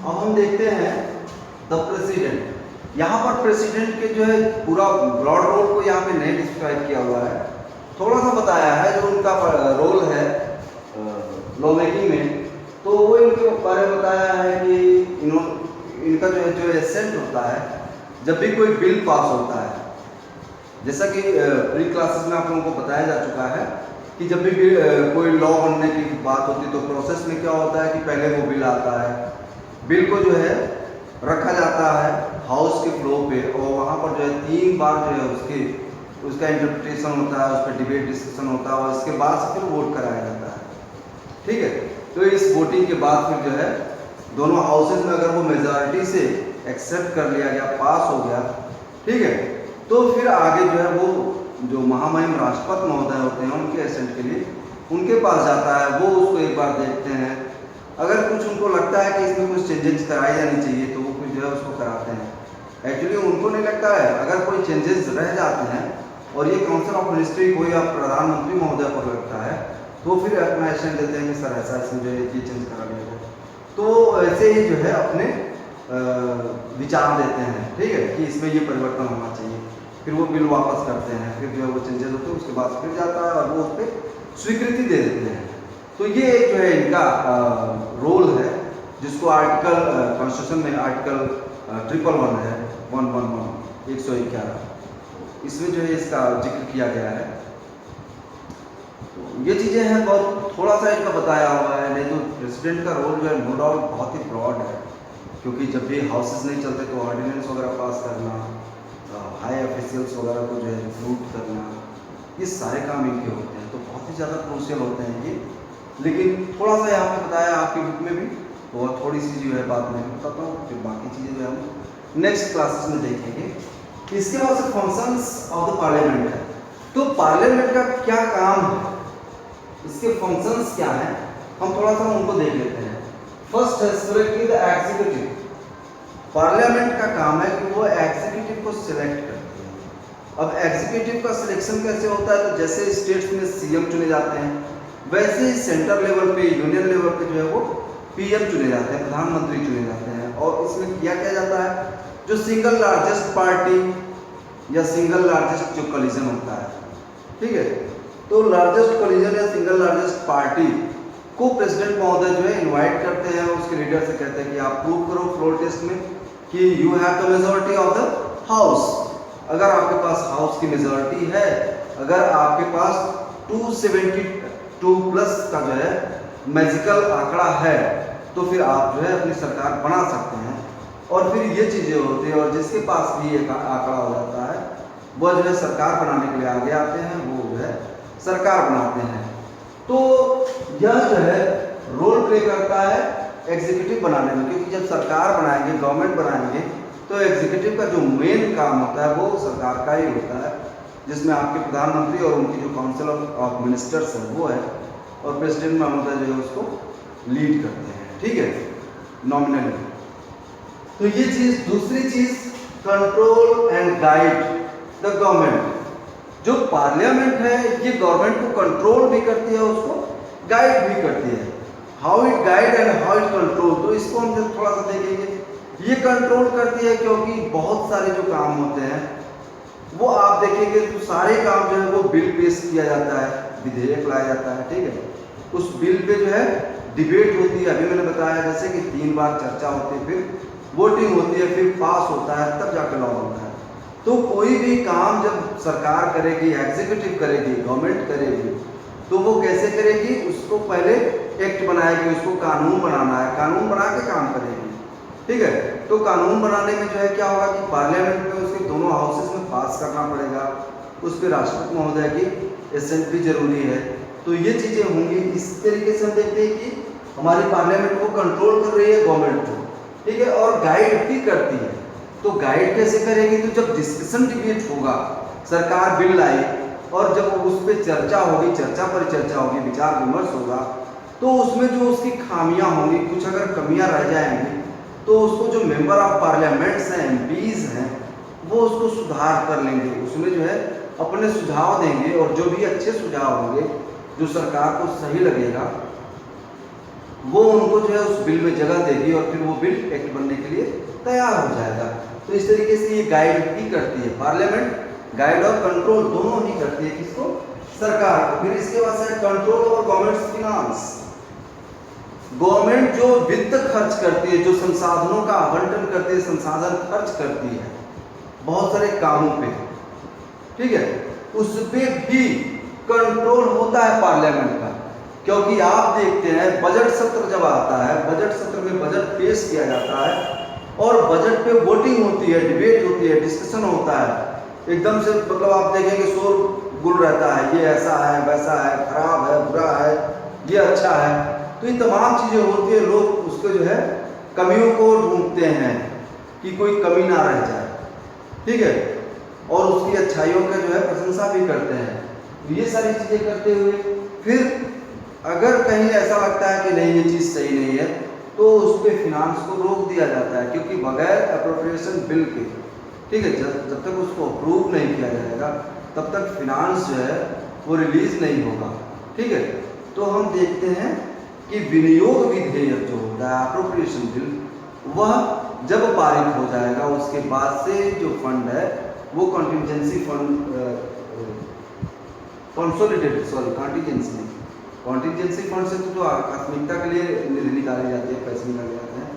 अब हम देखते हैं द प्रेसिडेंट। यहाँ पर प्रेसिडेंट के जो है पूरा ब्रॉड रोल को यहाँ पे नहीं डिस्क्राइब किया हुआ है, थोड़ा सा बताया है जो उनका रोल है लॉ मेकिंग में। तो वो इनके बारे में बताया है कि इनका जो एसेंट होता है जब भी कोई बिल पास होता है, जैसा कि प्री क्लासेस में आप लोगों को बताया जा चुका है कि जब भी कोई लॉ बनने की बात होती है तो प्रोसेस में क्या होता है कि पहले वो बिल आता है, बिल को जो है रखा जाता है हाउस के फ्लोर पे, और वहाँ पर जो है 3 बार जो है उसका इंटरप्रिटेशन होता है, उस पर डिबेट डिस्कशन होता है, और इसके बाद से फिर वोट कराया जाता है। ठीक है, तो इस वोटिंग के बाद फिर जो है दोनों हाउसेज में अगर वो मेजॉरिटी से एक्सेप्ट कर लिया गया, पास हो गया, ठीक है, तो फिर आगे जो है वो जो महामहिम राष्ट्रपति महोदय होते हैं उनके एसेंट के लिए उनके पास जाता है, वो उसको एक बार देखते हैं, अगर कुछ उनको लगता है कि इसमें कुछ चेंजेस कराए जानी चाहिए तो वो फिर जो है उसको कराते हैं। एक्चुअली उनको नहीं लगता है, अगर कोई चेंजेस रह जाते हैं और ये काउंसिल ऑफ मिनिस्ट्री को या प्रधानमंत्री महोदय को लगता है तो फिर अपना एक्शन देते हैं कि सर ऐसा इसमें जो है ये चेंज करा लिया जाए, तो ऐसे ही जो है अपने विचार देते हैं, ठीक है, कि इसमें ये परिवर्तन होना चाहिए, फिर वो बिल वापस करते हैं, फिर जो है वो चेंजेस होते हैं, उसके बाद फिर जाता है और वो उस पर स्वीकृति दे देते हैं। तो ये एक जो है इनका रोल है, जिसको आर्टिकल कॉन्स्टिट्यूशन में आर्टिकल 111 है 111 इसमें जो है इसका जिक्र किया गया है। तो ये चीज़ें हैं, बहुत थोड़ा सा इनका बताया हुआ है, नहीं तो प्रेसिडेंट का रोल जो है नो डाउट बहुत ही ब्रॉड है, क्योंकि जब भी हाउसेस नहीं चलते तो ऑर्डिनेंस वगैरह पास करना, हाई ऑफिशियल्स वगैरह को जो है रिक्रूट करना, ये सारे काम इनके होते हैं, तो बहुत ही ज़्यादा क्रूशियल होते हैं ये। लेकिन थोड़ा सा यहाँ पे बताया आपकी बुक में भी, तो थोड़ी सी जो है बात मैं बताता हूँ, फिर बाकी चीज़ें जो है हम नेक्स्ट क्लासेस में देखेंगे। इसके बाद से फंक्शंस ऑफ द पार्लियामेंट है, तो पार्लियामेंट का क्या काम है, इसके फंक्शंस क्या हैं, हम थोड़ा सा उनको देख लेते हैं। फर्स्ट है सेलेक्टिंग द एग्जीक्यूटिव। पार्लियामेंट का काम है कि वो एग्जीक्यूटिव को सिलेक्ट करती है। अब एग्जीक्यूटिव का सिलेक्शन कैसे होता है, तो जैसे स्टेट्स में सीएम चुने जाते हैं, वैसे ही सेंट्रल लेवल पे, यूनियन लेवल पे जो है वो पीएम चुने जाते हैं, प्रधानमंत्री चुने जाते हैं। और इसमें किया क्या जाता है, जो सिंगल लार्जेस्ट पार्टी या सिंगल लार्जेस्ट जो कोलिजन होता है, ठीक है, तो लार्जेस्ट कोलिजन या सिंगल लार्जेस्ट पार्टी को प्रेसिडेंट महोदय जो है इनवाइट करते हैं, उसके लीडर से कहते हैं कि आप प्रूव करो फ्लोर टेस्ट में कि you have the majority of the house. अगर आपके पास हाउस की मेजॉरिटी है, अगर आपके पास 272 प्लस का जो है मैजिकल आंकड़ा है, तो फिर आप जो है अपनी सरकार बना सकते हैं। और फिर ये चीज़ें होती है, और जिसके पास भी एक आंकड़ा हो जाता है वह जो है सरकार बनाने के लिए आगे आते हैं, वो जो है सरकार बनाते हैं। तो यह जो है रोल प्ले करता है एग्जीक्यूटिव बनाने में, क्योंकि जब सरकार बनाएंगे, गवर्नमेंट बनाएंगे, तो एग्जीक्यूटिव का जो मेन काम होता है वो सरकार का ही होता है, जिसमें आपके प्रधानमंत्री और उनकी जो काउंसिल ऑफ मिनिस्टर्स है वो है, और प्रेसिडेंट महोदय जो है उसको लीड करते हैं, ठीक है, नॉमिनली। तो ये चीज, दूसरी चीज control and guide the government. जो पार्लियामेंट है ये गवर्नमेंट को कंट्रोल भी करती है, उसको गाइड भी करती है। How it guide and how it control, तो इसको हम जब थोड़ा सा देखेंगे। ये कंट्रोल करती है क्योंकि बहुत सारे जो काम होते हैं वो आप देखेंगे तो सारे काम जो है वो बिल पेश किया जाता है, विधेयक लाया जाता है, ठीक है, उस बिल पे जो है डिबेट होती है। अभी मैंने बताया जैसे कि 3 बार चर्चा होती है, फिर वोटिंग होती है, फिर पास होता है, तब जाकर लॉ बनता है। तो कोई भी काम जब सरकार करेगी, एग्जीक्यूटिव करेगी, गवर्नमेंट करेगी, तो वो कैसे करेगी, उसको पहले एक्ट बनाएगी, उसको कानून बनाना है, कानून बना के काम करेगी, ठीक है। तो कानून बनाने में जो है क्या होगा कि पार्लियामेंट में उसके दोनों हाउसेस में पास करना पड़ेगा, उस पर राष्ट्रपति महोदय की एसेंट भी जरूरी है। तो ये चीज़ें होंगी। इस तरीके से हम देखते हैं कि हमारी पार्लियामेंट को कंट्रोल कर रही है गवर्नमेंट को, ठीक है, और गाइड भी करती है। तो गाइड कैसे करेगी, तो जब डिस्कशन डिबेट होगा, सरकार बिल लाई और जब उस पर चर्चा होगी, चर्चा पर चर्चा होगी, विचार विमर्श होगा, तो उसमें जो उसकी खामियां होंगी, कुछ अगर कमियां रह जाएंगी, तो उसको जो मेंबर ऑफ पार्लियामेंट्स हैं, एमपीज हैं, वो उसको सुधार कर लेंगे, उसमें जो है अपने सुझाव देंगे, और जो भी अच्छे सुझाव होंगे, जो सरकार को सही लगेगा, वो उनको जो है उस बिल में जगह देगी और फिर वो बिल एक्ट बनने के लिए तैयार हो जाएगा। तो इस तरीके से ये गाइड भी करती है, पार्लियामेंट गाइड और कंट्रोल दोनों ही करती है किसको, सरकार को। फिर इसके बाद से control over government finance, government जो वित्त खर्च करती है, जो संसाधनों का आवंटन करती है, संसाधन खर्च करती है बहुत सारे कामों पे, ठीक है, उस पे भी कंट्रोल होता है पार्लियामेंट का। क्योंकि आप देखते हैं बजट सत्र जब आता है, बजट सत्र में बजट पेश किया जाता है और बजट पे वोटिंग होती है, डिबेट होती है, डिस्कशन होता है। एकदम से मतलब आप देखेंगे शोर गुल रहता है, ये ऐसा है, वैसा है, खराब है, बुरा है, ये अच्छा है, तो ये तमाम चीजें होती है। लोग उसको जो है कमियों को ढूंढते हैं कि कोई कमी ना रह जाए, ठीक है, और उसकी अच्छाइयों का जो है प्रशंसा भी करते हैं। तो ये सारी चीजें करते हुए फिर अगर कहीं ऐसा लगता है कि नहीं ये चीज़ सही नहीं है, तो उस पर फिनांस को रोक दिया जाता है। क्योंकि बगैर अप्रोप्रिएशन बिल के, ठीक है, जब तक उसको अप्रूव नहीं किया जाएगा तब तक फिनांस जो है वो रिलीज नहीं होगा, ठीक है। तो हम देखते हैं कि विनियोग विधेयक जो होता है, अप्रोप्रिएशन बिल, वह जब पारित हो जाएगा उसके बाद से जो फंड है वो कॉन्टिजेंसी फंड, कॉन्टिजेंसी फंड से तो आकस्मिकता के लिए निधि निकाली जाती है, पैसे निकाले जाते हैं।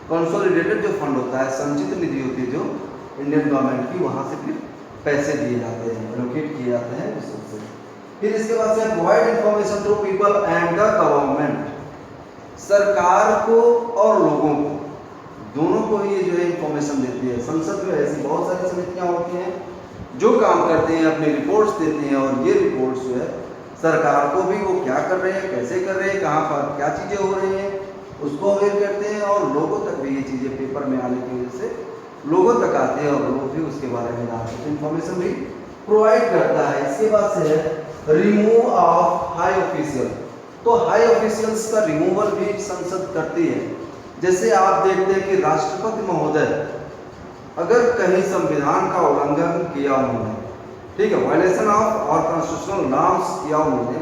कंसोलिडेटेड जो फंड होता है, संचित निधि होती है जो इंडियन गवर्नमेंट की, वहाँ से फिर पैसे दिए जाते हैं, एलोकेट किए जाते हैं रिसोर्स से। फिर इसके बाद से provide information to people and the government, सरकार को और लोगों को, दोनों को ही ये जो है इंफॉर्मेशन देती है। संसद में ऐसी बहुत सारी समितियां होती हैं जो काम करते हैं, अपनी रिपोर्ट्स देते हैं, और ये रिपोर्ट्स जो है सरकार को भी वो क्या कर रहे हैं, कैसे कर रहे हैं, कहाँ पर क्या चीज़ें हो रही हैं उसको अवेयर करते हैं, और लोगों तक भी ये चीज़ें पेपर में आने की वजह से लोगों तक आते हैं और लोग भी उसके बारे में जानते हैं, इंफॉर्मेशन भी प्रोवाइड करता है। इसके बाद से है रिमूव ऑफ हाई ऑफिशियल, तो हाई ऑफिशियल्स का रिमूवल भी संसद करती है। जैसे आप देखते हैं कि राष्ट्रपति महोदय अगर कहीं संविधान का उल्लंघन किया उन्होंने, ठीक है, वायलेशन ऑफ और कॉन्स्टिट्यूशनल नॉर्म्स किया उन्होंने,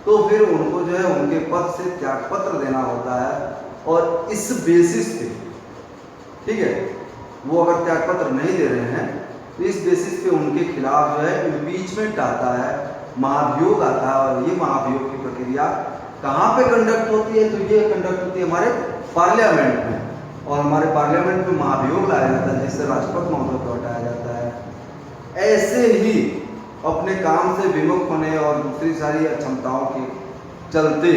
तो फिर उनको जो है उनके पद से त्यागपत्र देना होता है। और इस बेसिस पे, ठीक है, वो अगर त्यागपत्र नहीं दे रहे हैं तो इस बेसिस पे उनके खिलाफ जो है इम्पीचमेंट आता है, महाभियोग आता है। और ये महाभियोग की प्रक्रिया कहाँ पे कंडक्ट होती है, तो ये कंडक्ट होती है हमारे पार्लियामेंट में, और हमारे पार्लियामेंट में महाभियोग लाया जाता है जिससे राष्ट्रपति महोदय को हटाया जाता है। ऐसे ही अपने काम से विमुख होने और दूसरी सारी अक्षमताओं के चलते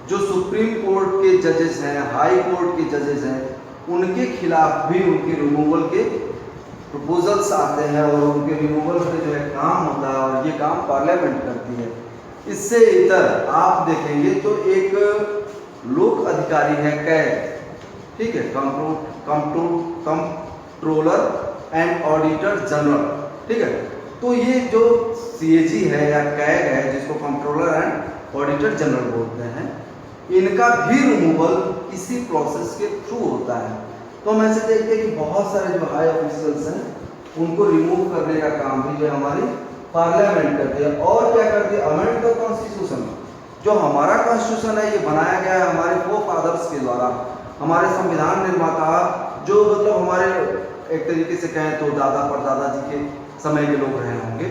जो सुप्रीम कोर्ट के जजेस हैं, हाई कोर्ट के जजेस हैं, उनके खिलाफ भी उनके रिमूवल के प्रपोजल्स आते हैं, और उनके रिमूवल से जो है काम होता है, और ये काम पार्लियामेंट करती है। इससे इतर आप देखेंगे तो एक लोक अधिकारी है कैग, ठीक है, कंट्रोलर एंड ऑडिटर जनरल, ठीक है। तो ये जो सीएजी है या कैग है, जिसको कंट्रोलर एंड ऑडिटर जनरल बोलते हैं, इनका भी रिमूवल इसी प्रोसेस के थ्रू होता है। तो हम ऐसे देखते हैं कि बहुत सारे जो हाई ऑफिशियल्स हैं उनको रिमूव करने का काम भी जो है हमारी पार्लियामेंट करती है। और क्या करती है, अमेंड द कॉन्स्टिट्यूशन, जो हमारा कॉन्स्टिट्यूशन है ये बनाया गया है हमारे फोरफादर्स के द्वारा, हमारे संविधान निर्माता, जो मतलब हमारे एक तरीके से कहें तो दादा परदादा जी के समय के लोग रहे होंगे।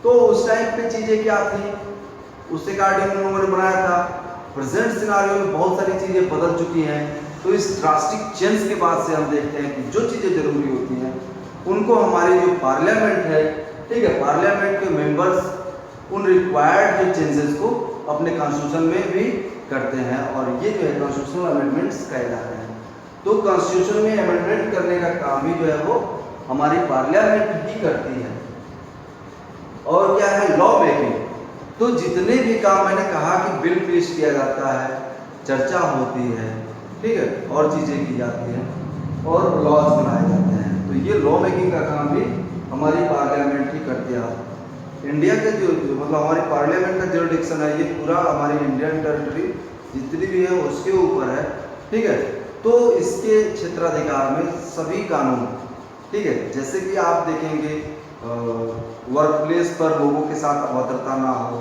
तो उस टाइम पे चीज़ें क्या थी, उससे अकॉर्डिंग उन्होंने बनाया था। प्रेजेंट सिनारियो में बहुत सारी चीज़ें बदल चुकी हैं, तो इस ड्रास्टिक चेंज के बाद से हम देखते हैं कि जो चीज़ें जरूरी होती हैं उनको हमारी जो पार्लियामेंट है, ठीक है, पार्लियामेंट के मेंबर्स उन रिक्वायर्ड जो चेंजेस को अपने कॉन्स्टिट्यूशन में भी करते हैं, और ये जो है कॉन्स्टिट्यूशनल अमेंडमेंट्स कहे जाते हैं। तो कॉन्स्टिट्यूशन में अमेंडमेंट करने का काम भी जो है वो हमारी पार्लियामेंट ही करती है। और क्या है, लॉ मेकिंग, तो जितने भी काम मैंने कहा कि बिल पेश किया जाता है, चर्चा होती है, ठीक है, और चीज़ें की जाती हैं और लॉज बनाए जाते हैं, तो ये लॉ मेकिंग का काम भी हमारी पार्लियामेंट ही करती है। इंडिया के जो मतलब हमारी पार्लियामेंट का जुरिडिक्शन है, ये पूरा हमारी इंडियन टेरिटरी जितनी भी है उसके ऊपर है, ठीक है। तो इसके क्षेत्राधिकार में सभी कानून, ठीक है, जैसे कि आप देखेंगे वर्क प्लेस पर लोगों के साथ अभद्रता ना हो,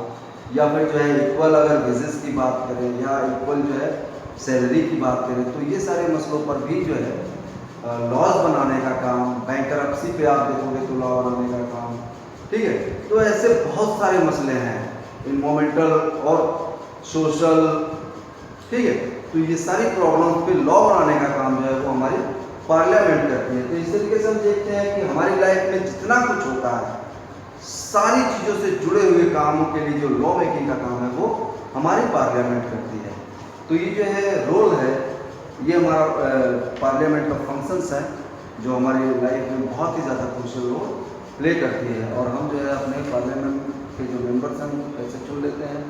या फिर जो है इक्वल अगर वेजेस की बात करें, या इक्वल जो है सैलरी की बात करें, तो ये सारे मसलों पर भी जो है लॉज बनाने का काम, बैंकरप्सी पे आप देखोगे तो लॉ बनाने का काम, ठीक है। तो ऐसे बहुत सारे मसले हैं, इन्वायरमेंटल और सोशल, ठीक है। तो ये सारी प्रॉब्लम्स पे लॉ बनाने का काम जो है वो हमारी पार्लियामेंट करती है। तो इस तरीके से हम देखते हैं कि हमारी लाइफ में जितना कुछ होता है, सारी चीज़ों से जुड़े हुए कामों के लिए जो लॉ मेकिंग का काम है वो हमारी पार्लियामेंट करती है। तो ये जो है रोल है, ये हमारा पार्लियामेंट का फंक्शंस है जो हमारी लाइफ में बहुत ही ज़्यादा क्रूशियल रोल प्ले करती है। और हम जो है अपने पार्लियामेंट के जो मेंबर्स हैं उनको कैसे चुन लेते हैं,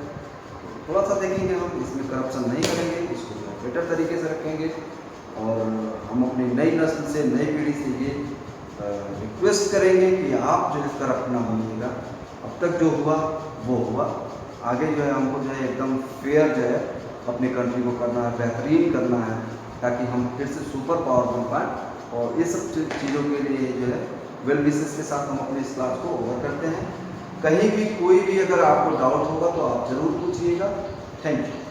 थोड़ा सा देखेंगे हम, इसमें करप्शन नहीं करेंगे, इसको बेटर तरीके से रखेंगे। और हम अपनी नई नस्ल से, नई पीढ़ी से ये रिक्वेस्ट करेंगे कि आप जो है करप्ट ना बनिएगा। अब तक जो हुआ वो हुआ, आगे जो है हमको जो है एकदम फेयर जो है अपनी कंट्री को करना है, बेहतरीन करना है, ताकि हम फिर से सुपर पावर बन पाएँ। और ये सब चीज़ों के लिए जो है वेल विशेस के साथ हम अपने इस क्लास को ओवर करते हैं। कहीं भी कोई भी अगर आपको डाउट होगा तो आप ज़रूर पूछिएगा। Thank you.